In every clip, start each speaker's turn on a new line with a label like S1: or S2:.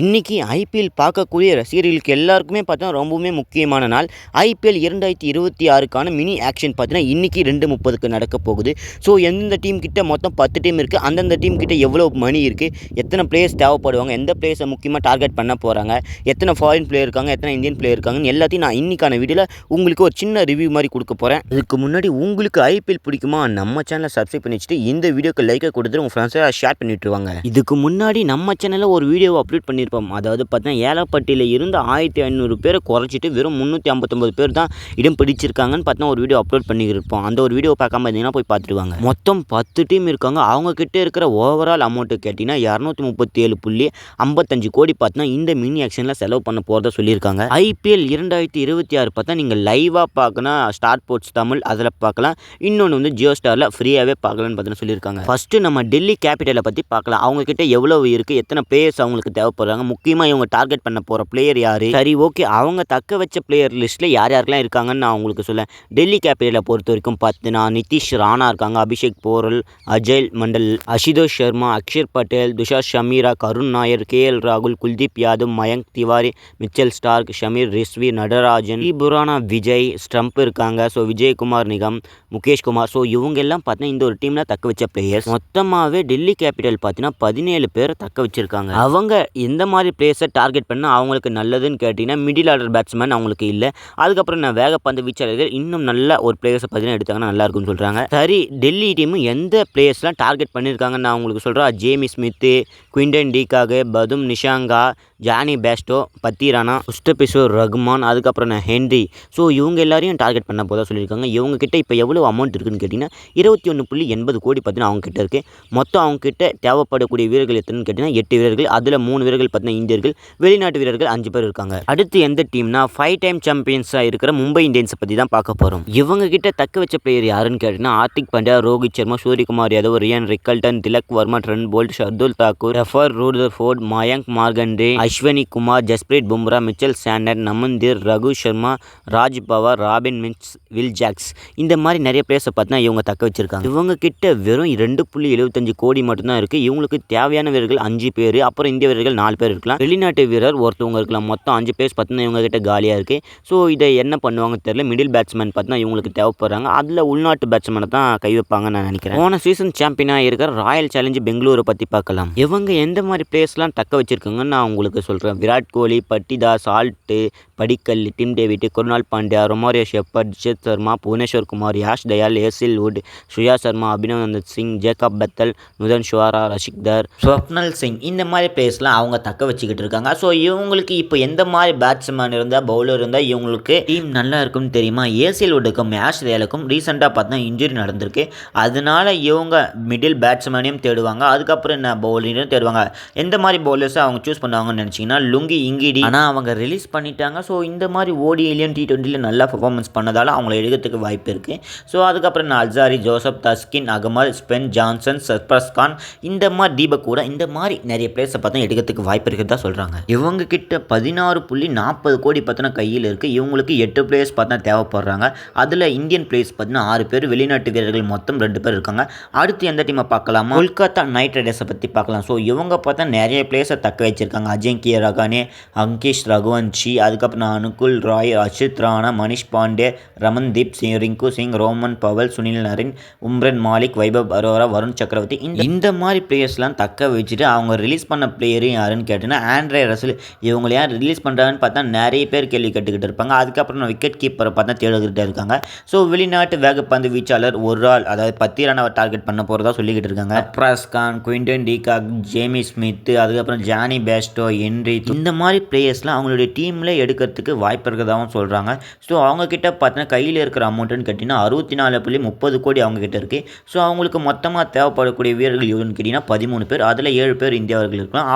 S1: இன்னைக்கு ஐபிஎல் பார்க்கக்கூடிய ரசிகர்களுக்கு எல்லாருக்குமே பார்த்தா ரொம்பவுமே முக்கியமான நாள். ஐபிஎல் 2026க்கான மினி ஆக்ஷன் பார்த்தீங்கன்னா இன்னைக்கு 2:30க்கு நடக்க போகுது. ஸோ எந்தெந்த டீம் கிட்ட மொத்தம் 10 டீம் இருக்குது. அந்தந்த டீம் கிட்ட எவ்வளோ மணி இருக்குது, எத்தனை பிளேயர்ஸ் தேவைப்படுவாங்க, எந்த பிளேயர்ஸை முக்கியமாக டார்கெட் பண்ண போகிறாங்க, எத்தனை ஃபாரின் பிளேயர் இருக்காங்க, எத்தனை இந்தியன் பிளேயர் இருக்காங்கன்னு எல்லாத்தையும் நான் இன்னைக்கான வீடியோவில் உங்களுக்கு ஒரு சின்ன ரிவ்யூ மாதிரி கொடுக்க போகிறேன். இதுக்கு முன்னாடி உங்களுக்கு ஐபிஎல் பிடிக்குமா, நம்ம சேனலை சப்ஸ்கிரைப் பண்ணி வச்சுட்டு இந்த வீடியோக்கு லைக்கை கொடுத்துட்டு உங்கள் ஃப்ரெண்ட்ஸை ஷேர் பண்ணிட்டுருவாங்க. இதுக்கு முன்னாடி நம்ம சேனலில் ஒரு வீடியோவை அப்லோட் பண்ணி அதாவது பார்த்தீங்கன்னா ஏலப்பட்டியில் இருந்து 1500 பேரை குறைச்சிட்டு வெறும் 359 பேர் தான் இடம் பிடிச்சிருக்காங்கன்னு பார்த்தா ஒரு வீடியோ அப்லோட் பண்ணியிருப்போம். அந்த ஒரு வீடியோ பார்க்காம இருந்தீங்கன்னா போய் பார்த்துருவாங்க. மொத்தம் 10 டீம் இருக்காங்க. அவங்க கிட்ட இருக்கிற ஓவரால் அமௌண்ட்டு கேட்டிங்கன்னா 237.55 கோடி பார்த்தா இந்த மினி ஆக்ஷனில் செலவு பண்ண போகிறதா சொல்லியிருக்காங்க. ஐபிஎல் 2026 பார்த்தா நீங்கள் லைவாக பார்க்கணும் ஸ்டார் ஸ்போர்ட்ஸ் தமிழ் அதில் பார்க்கலாம். இன்னொன்று வந்து ஜியோ ஸ்டாரில் ஃப்ரீயாகவே பார்க்கலான்னு பார்த்தீங்கன்னா சொல்லியிருக்காங்க. ஃபஸ்ட்டு நம்ம டெல்லி கேபிட்டலை பற்றி பார்க்கலாம். அவங்க கிட்ட எவ்வளோ இருக்குது, எத்தனை பிளேயர்ஸ் அவங்களுக்கு தேவைப்படுறாங்க, முக்கியமாக இவங்க டார்கெட் பண்ண போகிற பிளேயர் யார், சரி ஓகே அவங்க தக்க வச்ச பிளேயர் லிஸ்ட்டில் யார் யாருக்கெல்லாம் இருக்காங்கன்னு நான் உங்களுக்கு சொல்லேன். டெல்லி கேபிட்டலை பொறுத்த வரைக்கும் பார்த்தீங்கன்னா நிதிஷ் ராணா இருக்காங்க, அபிஷேக் போரல், அஜய் மண்டல், அசுதோஷ் சர்மா, அக்ஷர் பட்டேல், துஷார் ஷமீரா, கருண் நாயர், கேஎல் ராகுல், குல்தீப் யாதவ், மயங்க் திவாரி, மிச்சல் ஸ்டார்க், ஷமீர் ரிஸ்வி, நடராஜன், புரானா விஜய், ஸ்டம்ப் இருக்காங்க. ஸோ விஜயகுமார் நிகம், முகேஷ் குமார். ஸோ இவங்க எல்லாம் பார்த்தீங்கன்னா இந்த ஒரு டீமில் தக்க வச்ச பிளேயர்ஸ். மொத்தமாகவே டெல்லி கேபிட்டல் பார்த்தீங்கன்னா 17 பேரை தக்க வச்சிருக்காங்க. அவங்க எந்த மாதிரி பிளேயர்ஸை டார்கெட் பண்ணால் அவங்களுக்கு நல்லதுன்னு கேட்டிங்கன்னா மிடில் ஆர்டர் பேட்ஸ்மேன் அவங்களுக்கு இல்லை. அதுக்கப்புறம் நான் வேகப்பந்து வீச்சாளர்கள் இன்னும் நல்ல ஒரு பிளேயர்ஸை பார்த்தீங்கன்னா எடுத்தாங்கன்னா நல்லா இருக்கும்னு சொல்கிறாங்க. சரி டெல்லி டீமு எந்த பிளேயர்ஸ்லாம் டார்கெட் பண்ணியிருக்காங்கன்னு நான் உங்களுக்கு சொல்கிறேன். Jamie Smith, Quinton de Kock, Pathum Nissanka, Johnny Bairstow, Pathirana, Mustafizur Rahman, அதுக்கப்புறம் நான் ஹென்ரி. ஸோ இவங்க எல்லாரையும் டார்கெட் பண்ண போதாக சொல்லியிருக்காங்க. இவங்க கிட்ட இப்போ எவ்வளோ அமௌண்ட் இருக்குன்னு கேட்டிங்கன்னா 21.80 கோடி பார்த்தீங்கன்னா அவங்க கிட்ட இருக்குது. மொத்தம் அவங்க கிட்ட தேவைப்படக்கூடிய வீரர்கள் எத்தனைன்னு கேட்டிங்கன்னா 8 வீரர்கள். அதில் 3 வீரர்கள் பார்த்தீங்கன்னா இந்தியர்கள், வெளிநாட்டு வீரர்கள் 5 பேர் இருக்காங்க. அடுத்து எந்த டீம்னா 5 டைம் சாம்பியன்ஸாக இருக்கிற மும்பை இந்தியன்ஸை பற்றி தான் பார்க்க போகிறோம். இவங்க கிட்ட தக்க வச்ச பிளேயர் யாருன்னு கேட்டிங்கன்னா Hardik Pandya, Rohit Sharma, Suryakumar Yadav, Ryan Rickelton, Tilak Verma, Trent Boult, Shardul Thakur, refer Rutherford, Mayank Markande, Ashwini Kumar, Jasprit Bumrah, Mitchell Santner, நமந்தீர், Raghu Sharma, Raj Pawar, robin mins, will Jacks. இந்த மாதிரி நிறைய பிளேயர்ஸை பார்த்தா இவங்க தக்க வச்சிருக்காங்க. இவங்க கிட்ட வெறும் 2.75 கோடி மட்டும்தான் இருக்குது. இவங்களுக்கு தேவையான வீரர்கள் 5 பேர், அப்புறம் இந்திய வீரர்கள் 4 பேர் இருக்கலாம், வெளிநாட்டு வீரர் ஒருத்தவங்க இருக்கலாம். மொத்தம் 5 பிளேயர்ஸ் பார்த்தீங்கன்னா இவங்க கிட்ட காலியாக இருக்குது. ஸோ இதை என்ன பண்ணுவாங்க தெரியல. மிடில் பேட்ஸ்மேன் பார்த்தீங்கன்னா இவங்களுக்கு தேவைப்படுறாங்க. அதில் உள்நாட்டு பேட்ஸ்மேனை தான் கை வைப்பாங்கன்னு நான் நினைக்கிறேன். போன சீசன் சாம்பியனாக இருக்கிற ராயல் சேலஞ்சு பெங்களூரை பற்றி பார்க்கலாம். இவங்க எந்த மாதிரி பிளேயர்ஸ்லாம் தக்க வச்சிருக்காங்கன்னு நான் உங்களுக்கு சொல்கிறேன். Virat Kohli, பட்டிதாஸ், salt, Padikkal, Tim David, Krunal Pandya, Romario shepherd, Jit Sharma, Bhubaneswar Kumar, Yash Dayal, ஏசில் would, Shreya Sharma, Abhinav Singh, Jacob Bethel, நுதன் ஷுவாரா, ரஷிக்தர், ஸ்வப்னல் Singh. இந்த மாதிரி பிளேயர்ஸ்லாம் அவங்க தக்க வச்சுக்கிட்டு இருக்காங்க. ஸோ இவங்களுக்கு இப்போ எந்த மாதிரி பேட்ஸ்மேன் இருந்தால், பவுலர் இருந்தால் இவங்களுக்கு டீம் நல்லா இருக்கும்னு தெரியுமா? ஏசில் வுட்டுக்கும் யாஷ் தயாலுக்கும் ரீசெண்டாக பார்த்தா இன்ஜுரி நடந்திருக்கு. அதனால இவங்க மிடில் பேட்ஸ்மேனையும் தேடுவாங்க. அதுக்கப்புறம் என்ன பவுலரையும் தேடுவாங்க. எந்த மாதிரி பவுலர்ஸை அவங்க சூஸ் பண்ணுவாங்கன்னு நினச்சிங்கன்னா லுங்கி இங்கிடி. ஆனால் அவங்க ரிலீஸ் பண்ணிட்டாங்க. ஸோ இந்த மாதிரி ஓடியிலையும் T20 நல்லா பர்ஃபார்மன்ஸ் பண்ணதால் அவங்கள எடுக்கிறதுக்கு வாய்ப்பு இருக்குது. ஸோ அதுக்கப்புறம் நான் அல்சாரி, ஜோசப், தஸ்கின் அகமல், ஸ்பென் ஜான்சன், சர்பஸ் கான், இந்த மாதிரி தீபக் கூட இந்த மாதிரி நிறைய பிளேயர்ஸை பார்த்தா எடுக்கிறதுக்கு வாய்ப்பு இருக்கிறதா சொல்கிறாங்க. இவங்க கிட்ட 16.40 கோடி பார்த்தா கையில் இருக்குது. இவங்களுக்கு 8 பிளேயர்ஸ் பார்த்தா தேவைப்படுறாங்க. அதில் இந்தியன் பிளேயர்ஸ் பார்த்தீங்கன்னா 6 பேர், வெளிநாட்டு வீரர்கள் மொத்தம் 2 பேர் இருக்காங்க. அடுத்து எந்த டீமை பார்க்கலாமா? கொல்கத்தா நைட் ரைடர்ஸை பற்றி பார்க்கலாம். ஸோ இவங்க பார்த்தா நிறைய பிளேயர்ஸை தக்க வச்சிருக்காங்க. அஜிங்கிய ரகானே, அங்கேஷ் ரகுவன்ஷி, அதுக்கப்புறம் அனுகுல் ராய், அஷித் ராணா, மனிஷ் பாண்டே, ரமன்தீப் சிங், ரிங்கு சிங், ரோமன் பவல், சுனில் நரின், உம்ரன் மாலிக், வைபவ் அரோரா, வருண் சக்கரவர்த்தி. இந்த மாதிரி பிளேயர்ஸ்லாம் தக்க வச்சுட்டு அவங்க ரிலீஸ் பண்ண பிளேயரும் யாருன்னு கேட்டிங்கன்னா ஆண்ட்ரே ரசல். இவங்களை யார் ரிலீஸ் பண்ணுறாங்கன்னு பார்த்தா நிறைய பேர் கேள்வி கேட்டுக்கிட்டு இருப்பாங்க. அதுக்கப்புறம் விக்கெட் கீப்பரை பார்த்தா தேடிக்கிட்டே இருக்காங்க. ஸோ வெளிநாட்டு வேகப்பந்து வீச்சாளர் ஒரு ஆள், அதாவது பத்திரான டார்கெட் பண்ண போகிறதா சொல்லிக்கிட்டு இருக்காங்க. அப்ராஸ் Khan, Quinton de Kock, Jamie Smith, அதுக்கப்புறம் ஜானி பேஸ்டோ, ஹென்ரி, இந்த மாதிரி பிளேயர்ஸ்லாம் அவங்களுடைய டீமில் எடுக்கிறதுக்கு வாய்ப்பு இருக்கிறதாகவும் சொல்கிறாங்க. ஸோ அவங்கக்கிட்ட பார்த்தீங்கன்னா கையில் இருக்கிற அமௌண்ட்டுன்னு கேட்டிங்கன்னா 64.30 கோடி அவங்கக்கிட்ட இருக்குது. ஸோ அவங்களுக்கு மொத்தமாக தேவைப்படக்கூடிய வீரர்கள் எவ்வளோன்னு கேட்டிங்கன்னா 13 பேர். அதில் 7 பேர் இந்தியாவர்கள் இருக்கலாம்.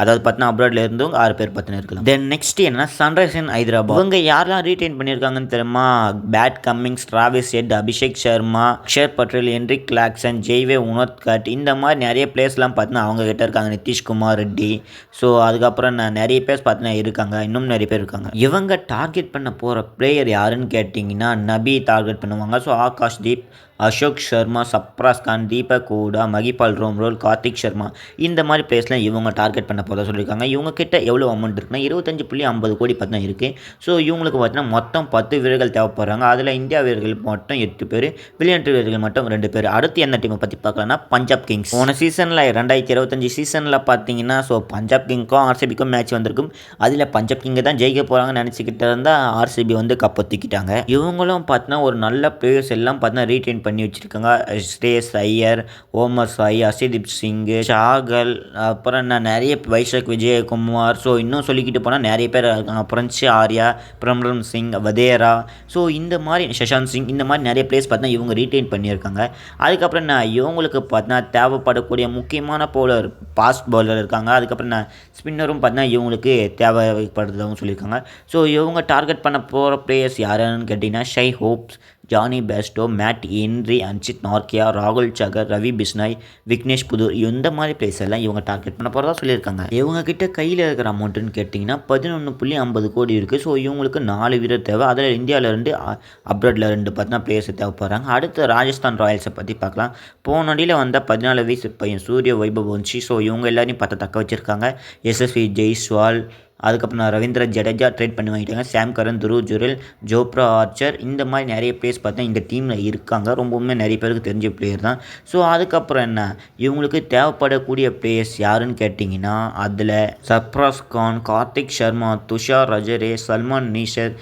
S1: அதாவது பார்த்தீங்கன்னா அப்ராடில் இருந்தவங்க 6 பேர் பார்த்தீங்கன்னா இருக்கலாம். தென் நெக்ஸ்ட் என்னன்னா சன்ரைசர்ஸ் ஹைதராபாத். இவங்க யாரெல்லாம் ரீடைன் பண்ணியிருக்காங்கன்னு தெரியுமா? Pat Cummins, Travis Head, Abhishek Sharma, Axar Patel, Heinrich Klaasen, Jaydev Unadkat, இந்த மாதிரி நிறைய பிளேயர்ஸ்லாம் பார்த்தீங்கன்னா அவங்க கிட்ட இருக்காங்க. நிதிஷ்குமார் ரெட்டி. ஸோ அதுக்கப்புறம் நிறைய பேர் பார்த்தீங்கன்னா இருக்காங்க. இன்னும் நிறைய பேர் இருக்காங்க. இவங்க டார்கெட் பண்ண போகிற பிளேயர் யாருன்னு கேட்டிங்கன்னா நபி டார்கெட் பண்ணுவாங்க. ஸோ ஆகாஷ் தீப், அசோக் சர்மா, சப்ராஸ் கான், தீபக் ஹூடா, மகிபால் ரோம்ரோல், கார்த்திக் சர்மா இந்த மாதிரி பிளேஸ்லாம் இவங்க டார்கெட் பண்ண போகிறதா சொல்லியிருக்காங்க. இவங்க கிட்ட எவ்வளோ அமௌண்ட் இருக்குன்னா 25.50 கோடி பார்த்தா இருக்குது. ஸோ இவங்களுக்கு பார்த்தீங்கன்னா மொத்தம் 10 வீரர்கள் தேவைப்படுறாங்க. அதில் இந்தியா வீரர்கள் மட்டும் 8 பேர், வெளிநாட்டு வீரர்கள் மட்டும் 2 பேர். அடுத்து எந்த டீமை பற்றி பார்க்கலாம்னா பஞ்சாப் கிங்ஸ். போன சீசனில் 2025 சீசனில் பார்த்தீங்கன்னா பஞ்சாப் கிங்க்கும் ஆர்சிபிக்கும் மேட்ச் வந்திருக்கும். அதில் பஞ்சாப் கிங்கை தான் ஜெயிக்க போகிறாங்கன்னு நினச்சிக்கிட்டு இருந்தால் ஆர்சிபி வந்து கப்பை தூக்கிட்டாங்க. இவங்களும் பார்த்தீங்கன்னா ஒரு நல்ல பிளேயர்ஸ் எல்லாம் பார்த்தீங்கன்னா ரீட்டைன் பண்ணி வச்சுருக்காங்க. ஸ்ரேயஸ் ஐயர், ஓமர் சாய், ஹர்ஷதீப் சிங், ஷாகல், அப்புறம் நிறைய வைஷாக் விஜயகுமார். இன்னும் சொல்லிக்கிட்டு போனால் நிறைய பேர் இருக்காங்க. பிரின்ஸ் ஆர்யா, பிரம்ரம் சிங், வதேரா. இந்த மாதிரி சஷாந்த் சிங் இந்த மாதிரி நிறைய பிளேயர்ஸ் பார்த்தீங்கன்னா இவங்க ரீட்டைன் பண்ணியிருக்காங்க. அதுக்கப்புறம் இவங்களுக்கு பார்த்தீங்கன்னா தேவைப்படக்கூடிய முக்கியமான பவுலர், ஃபாஸ்ட் பவுலர் இருக்காங்க. அதுக்கப்புறம் ஸ்பின்னரும் பார்த்தீங்கன்னா இவங்களுக்கு தேவைப்படுறதாகவும் சொல்லியிருக்காங்க. இவங்க டார்கெட் பண்ண போகிற பிளேயர்ஸ் யாருன்னு கேட்டிங்கன்னா shy hopes, Johnny Bairstow, Matt Henry, அன்சித் நார்கியா, ராகுல் சகர், ரவி பிஷ்னாய், விக்னேஷ் புதூர் இந்த மாதிரி பிளேஸ் எல்லாம் இவங்க டார்கெட் பண்ண போகிறதா சொல்லியிருக்காங்க. இவங்க கிட்ட கையில் இருக்கிற அமௌண்ட்டுன்னு கேட்டிங்கன்னா 11.50 கோடி இருக்குது. இவங்களுக்கு 4 வீரர் தேவை. அதில் இந்தியாவில் 2, அப்ராடில் 2 பார்த்தீங்கன்னா பிளேயர்ஸ் தேவைப்படுறாங்க. அடுத்து ராஜஸ்தான் ராயல்ஸை பற்றி பார்க்கலாம். போன அடியில் வந்த 14 வயசு பையன் சூரிய வைபவ் வன்ஷி. இவங்க எல்லாரையும் பார்த்தா தக்க வச்சுருக்காங்க. எஸ்எஸ்வி ஜெய்ஸ்வால், அதுக்கப்புறம் ரவீந்திர ஜடேஜா ட்ரேட் பண்ணி வாங்கிட்டாங்க. சாம் கரன், துருவ் ஜுரெல், ஜோப்ரா ஆர்ச்சர் இந்த மாதிரி நிறைய பிளேயர்ஸ் பார்த்தா இந்த டீமில் இருக்காங்க. ரொம்பவுமே நிறைய பேருக்கு தெரிஞ்ச பிளேயர் தான். அதுக்கப்புறம் இவங்களுக்கு தேவைப்படக்கூடிய பிளேயர்ஸ் யாருன்னு கேட்டிங்கன்னா அதில் சப்ராஸ் கான், கார்த்திக் சர்மா, துஷார் ரஜரே, சல்மான் நீஷர்,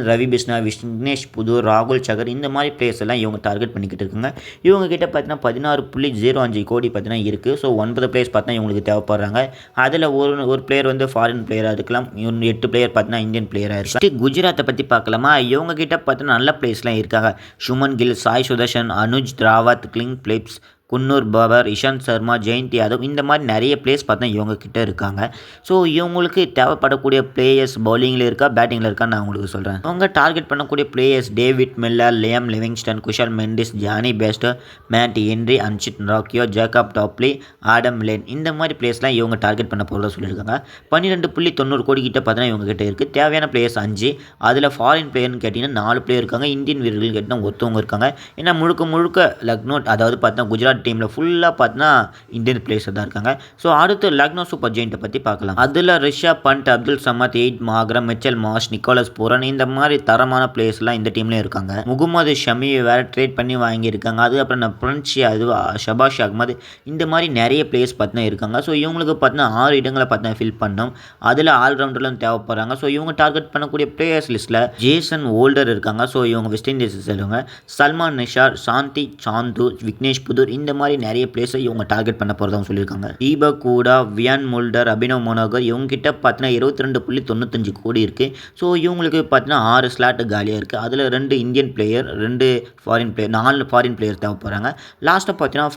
S1: ரவி பிஷ்னா, விக்னேஷ் புதூர், ராகுல் சகர் இந்த மாதிரி பிளேயர்ஸ் எல்லாம் இவங்க டார்கெட் பண்ணிக்கிட்டு இருக்காங்க. இவங்க கிட்ட பார்த்தீங்கன்னா 16.05 கோடி பார்த்தீங்கன்னா இருக்குது. 9 பிளேயர்ஸ் பார்த்தா இவங்களுக்கு தேவைப்படுறாங்க. அதில் ஒரு பிளேயர் வந்து ஃபாரின் பிளேயர் இருக்கலாம். 8 பிளேயர் பார்த்தீங்கன்னா இந்தியன் பிளேயராக இருக்கு. குஜராத்தை பற்றி பார்க்கலாமா? இவங்க கிட்ட பார்த்தீங்கன்னா நல்ல பிளேஸ்லாம் இருக்காங்க. சுமன் கில், சாய் சுதர்ஷன், அனுஜ் ராவத், கிளிங் பிலிப்ஸ், குன்னூர் பாபர், இஷாந்த் சர்மா, ஜெயந்த் யாதவ் இந்த மாதிரி நிறைய பிளேயர்ஸ் பார்த்தா இவங்க கிட்ட இருக்காங்க. இவங்களுக்கு தேவைப்படக்கூடிய பிளேயர்ஸ் பவுலிங்கில் இருக்கா, பேட்டிங்கில் இருக்கான்னு நான் உங்களுக்கு சொல்கிறேன். அவங்க டார்கெட் பண்ணக்கூடிய players David Miller, Liam Livingstone, Kusal Mendis, Jonny Bairstow, Matt Henry, அன்சித் Nortje, Jacob Topley, Adam Lane இந்த மாதிரி பிளேயர்ஸ்லாம் இவங்க டார்கெட் பண்ண போகிறதா சொல்லியிருக்காங்க. 12.90 கோடி கிட்ட பார்த்தீங்கன்னா இவங்க கிட்ட இருக்குது. தேவையான பிளேயர்ஸ் 5. அதில் ஃபாரின் பிளேயர்னு கேட்டிங்கன்னா 4 பிளேயர் இருக்காங்க. இந்தியன் வீரர்கள் கேட்டிங்கன்னா ஒருத்தவங்க இருக்காங்க. ஏன்னா முழுக்க லக்னோ அதாவது பார்த்தா குஜராத் டீமில் ஃபுல்லாக பார்த்தீங்கன்னா இந்தியன் பிளேயர்ஸ் தான் இருக்காங்க. அடுத்து லக்னோ சூப்பர் ஜெயிண்ட்டை பற்றி பார்க்கலாம். அதில் Rishabh Pant, Abdul Samad, Aiden Markram, Mitchell Marsh, Nicholas Pooran இந்த மாதிரி தரமான பிளேயர்ஸ்லாம் இந்த டீம்லேயும் இருக்காங்க. முகமது ஷமி வேறு ட்ரேட் பண்ணி வாங்கியிருக்காங்க. அதுக்கப்புறம் பிரின்ஸ் ஷபாஷ் அகமது இந்த மாதிரி நிறைய பிளேயர்ஸ் பார்த்தீங்கன்னா இருக்காங்க. இவங்களுக்கு பார்த்தீங்கன்னா 6 இடங்களை பார்த்தீங்கன்னா ஃபில் பண்ணோம். அதில் ஆல்ரவுண்டர்லாம் தேவைப்படுறாங்க. இவங்க டார்கெட் பண்ணக்கூடிய பிளேயர்ஸ் லிஸ்ட்டில் ஜேசன் ஹோல்டர் இருக்காங்க. இவங்க வெஸ்ட் இண்டீஸ் செல்வாங்க. சல்மான் நிஷார், சாந்தி சாந்து, விக்னேஷ் புதூர் இந்த மாதிரி நிறைய பிளேஸை இவங்க டார்கெட் பண்ண போகிறதாகவும் சொல்லியிருக்காங்க. தீபக் ஹூடா, வியான் முல்டர், அபினவ் மனோகர் இவங்க கிட்ட பார்த்தீங்கன்னா 22.95 கோடி இருக்குது. இவங்களுக்கு பார்த்தீங்கன்னா 6 ஸ்லாட் காலியாக இருக்குது. அதில் 2 Indian player, 2 foreign player, 4 foreign player தேவைப்படுறாங்க. லாஸ்ட்டாக பார்த்தீங்கன்னா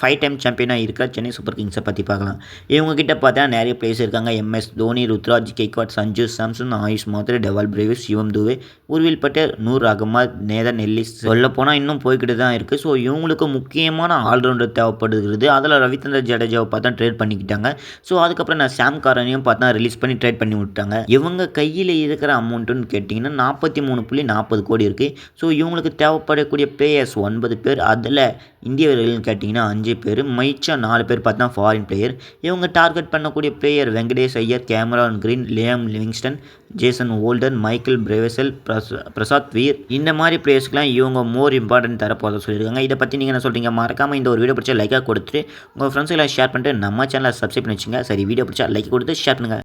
S1: 5 டைம் சாம்பியனாக இருக்கிற சென்னை சூப்பர் கிங்ஸை பற்றி பார்க்கலாம். இவங்க கிட்ட பார்த்தீங்கன்னா நிறைய பிளேயர்ஸ் இருக்காங்க. MS Dhoni, Ruturaj Gaikwad, Sanju Samson, Ayush Mhatre, Dewald Brevis, Shivam Dube, Urvil Patel, Noor Ahmad, Nathan Ellis சொல்ல போனால் இன்னும் போய்கிட்டு தான் இருக்குது. இவங்களுக்கு முக்கியமான ஆல்ரவுண்டர் தேவைப்படுகிறது. அதில் ரவீந்திர ஜடேஜாவை பார்த்தா ட்ரேட் பண்ணிக்கிட்டாங்க. அதுக்கப்புறம் சாம் காரனையும் பார்த்தா ரிலீஸ் பண்ணி ட்ரேட் பண்ணி விட்டாங்க. இவங்க கையில் இருக்கிற அமௌண்ட்டுன்னு கேட்டிங்கன்னா 43.40 கோடி இருக்குது. இவங்களுக்கு தேவைப்படக்கூடிய பிளேயர்ஸ் 9 பேர். அதில் இந்திய வீரர்கள்னு கேட்டிங்கன்னா 5 பேர், மிச்சம் 4 பேர் பார்த்தா ஃபாரின் பிளேயர். இவங்க டார்கெட் பண்ணக்கூடிய player Venkatesh Iyer, Cameron Green, Liam Livingstone, Jason Holder, Michael Bracewell, Prasad Veer இந்த மாதிரி பிளேயர்ஸ்க்குலாம் இவங்க மோர் இம்பார்ட்டன்ட் தரப்போகிறத சொல்லியிருக்காங்க. இதை பற்றி நீங்கள் என்ன சொல்கிறீங்க? மறக்காமல் இந்த ஒரு வீடியோ பிடிச்சா லைக்காக கொடுத்துட்டு உங்கள் ஃப்ரெண்ட்ஸுகளை ஷேர் பண்ணிட்டு நம்ம சேனலை சப்ஸ்கிரைப் பண்ணி வச்சுங்க. சரி, வீடியோ பிடிச்சா லைக் கொடுத்து ஷேர் பண்ணுங்கள்.